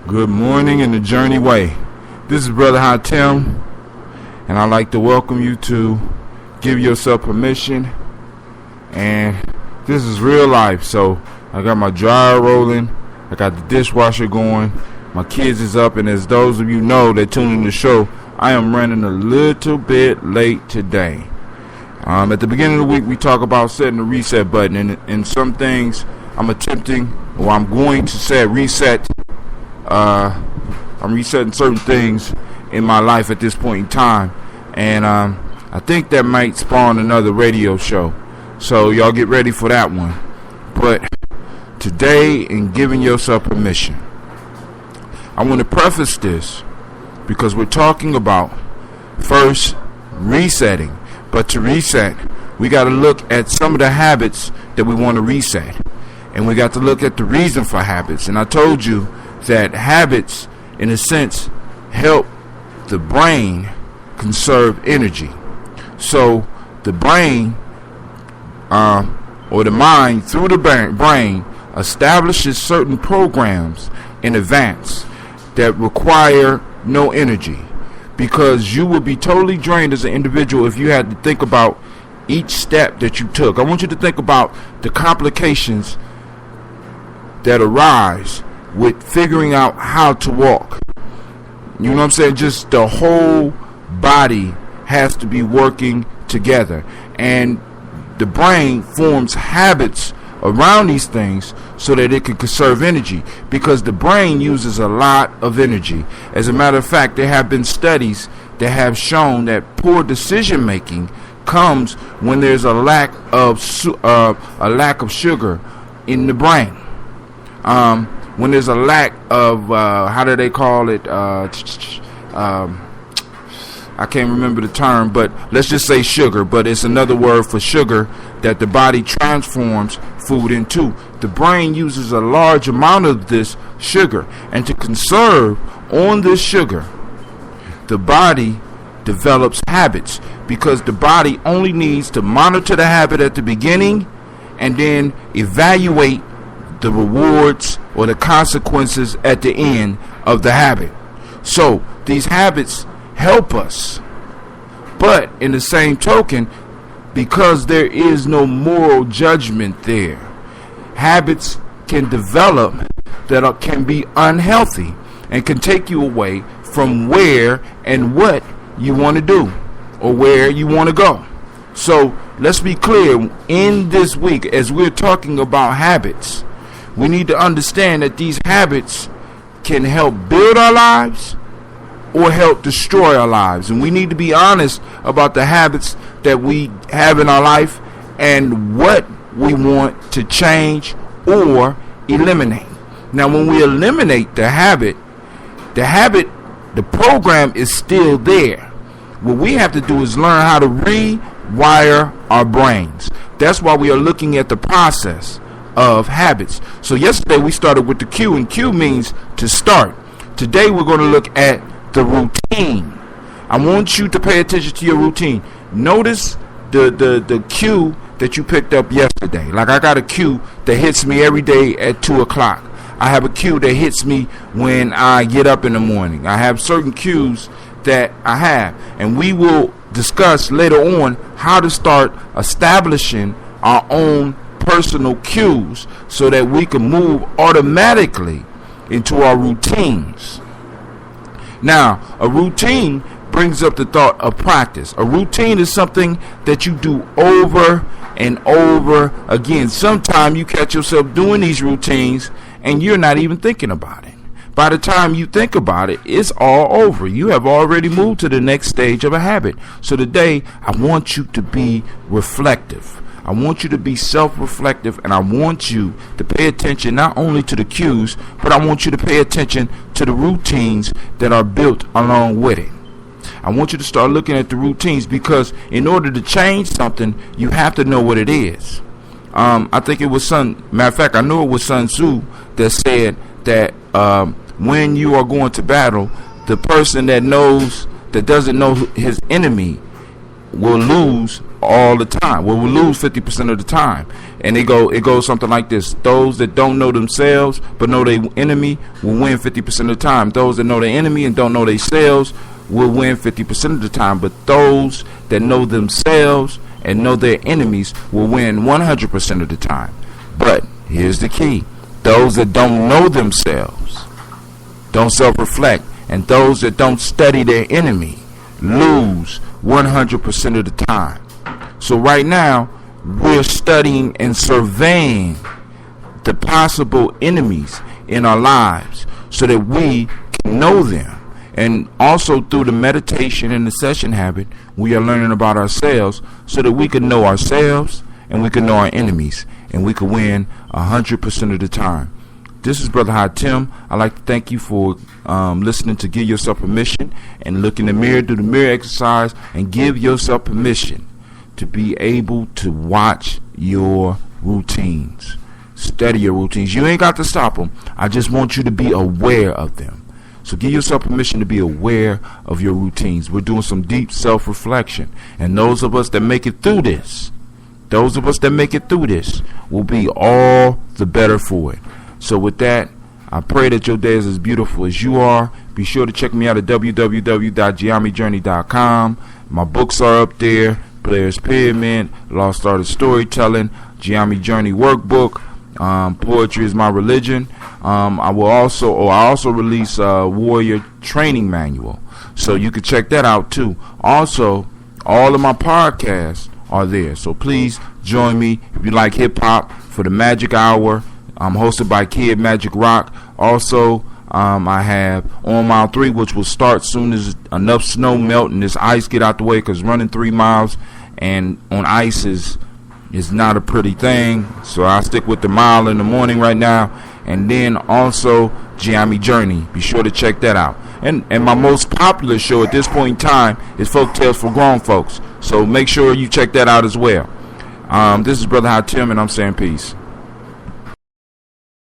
Good morning in the journey way. This is Brother Hatem, and I'd like to welcome you to Give Yourself Permission. And this is real life, so I got my dryer rolling, I got the dishwasher going, my kids is up, and as those of you know that tune in the show, I am running a little bit late today. At the beginning of the week, we talk about setting the reset button, and some things I'm going to say reset. I'm resetting certain things in my life at this point in time, and I think that might spawn another radio show, so y'all get ready for that one. But today, in Giving Yourself Permission, I want to preface this because we're talking about first resetting. But to reset, we got to look at some of the habits that we want to reset, and we got to look at the reason for habits. And I told you that habits, in a sense, help the brain conserve energy. So the brain, or the mind, through the brain, establishes certain programs in advance that require no energy, because you will be totally drained as an individual if you had to think about each step that you took. I want you to think about the complications that arise with figuring out how to walk. You know what I'm saying? Just the whole body has to be working together, and the brain forms habits around these things so that it can conserve energy, because the brain uses a lot of energy. As a matter of fact, there have been studies that have shown that poor decision making comes when there's a lack of sugar in the brain. When there's a lack of how do they call it? I can't remember the term, but let's just say sugar, but it's another word for sugar that the body transforms food into. The brain uses a large amount of this sugar, and to conserve on this sugar, the body develops habits, because the body only needs to monitor the habit at the beginning and then evaluate the rewards or the consequences at the end of the habit. So these habits help us, but in the same token, because there is no moral judgment there, habits can develop that can be unhealthy and can take you away from where and what you want to do or where you want to go. So let's be clear, in this week, as we're talking about habits, we need to understand that these habits can help build our lives or help destroy our lives. And we need to be honest about the habits that we have in our life and what we want to change or eliminate. Now, when we eliminate the habit, the program is still there. What we have to do is learn how to rewire our brains. That's why we are looking at the process of habits. So yesterday we started with the Q, and Q means to start. Today we're going to look at the routine. I want you to pay attention to your routine. Notice the cue that you picked up yesterday. Like, I got a cue that hits me every day at 2 o'clock. I have a cue that hits me when I get up in the morning. I have certain cues that I have, and we will discuss later on how to start establishing our own personal cues so that we can move automatically into our routines. Now, a routine brings up the thought of practice. A routine is something that you do over and over again. Sometimes you catch yourself doing these routines and you're not even thinking about it. By the time you think about it, it's all over. You have already moved to the next stage of a habit. So today, I want you to be reflective. I want you to be self-reflective, and I want you to pay attention not only to the cues, but I want you to pay attention to the routines that are built along with it. I want you to start looking at the routines, because in order to change something, you have to know what it is. I think it was matter of fact, I know it was Sun Tzu that said that when you are going to battle, the person that doesn't know his enemy will lose all the time. Well, we lose 50% of the time. And it goes something like this. Those that don't know themselves but know their enemy will win 50% of the time. Those that know their enemy and don't know themselves will win 50% of the time. But those that know themselves and know their enemies will win 100% of the time. But here's the key. Those that don't know themselves, don't self-reflect, and those that don't study their enemy lose 100% of the time. So right now, we're studying and surveying the possible enemies in our lives so that we can know them. And also through the meditation and the session habit, we are learning about ourselves so that we can know ourselves and we can know our enemies, and we can win 100% of the time. This is Brother High Tim. I'd like to thank you for listening to Give Yourself Permission, and look in the mirror, do the mirror exercise, and give yourself permission to be able to watch your routines. Study your routines. You ain't got to stop them. I just want you to be aware of them. So give yourself permission to be aware of your routines. We're doing some deep self-reflection. And those of us that make it through this, will be all the better for it. So with that, I pray that your day is as beautiful as you are. Be sure to check me out at www.giammijourney.com. My books are up there. Players Pyramid, Lost Art of Storytelling, Giammi Journey Workbook, Poetry is My Religion. I also release a Warrior Training Manual, so you can check that out too. Also, all of my podcasts are there, so please join me if you like hip hop for the Magic Hour. I'm hosted by Kid Magic Rock. Also, I have On Mile 3, which will start soon as enough snow melt and this ice get out the way, because running 3 miles and on ice is not a pretty thing. So I stick with the mile in the morning right now. And then also Giammi Journey. Be sure to check that out. And my most popular show at this point in time is Folk Tales for Grown Folks. So make sure you check that out as well. This is Brother High Tim, and I'm saying peace.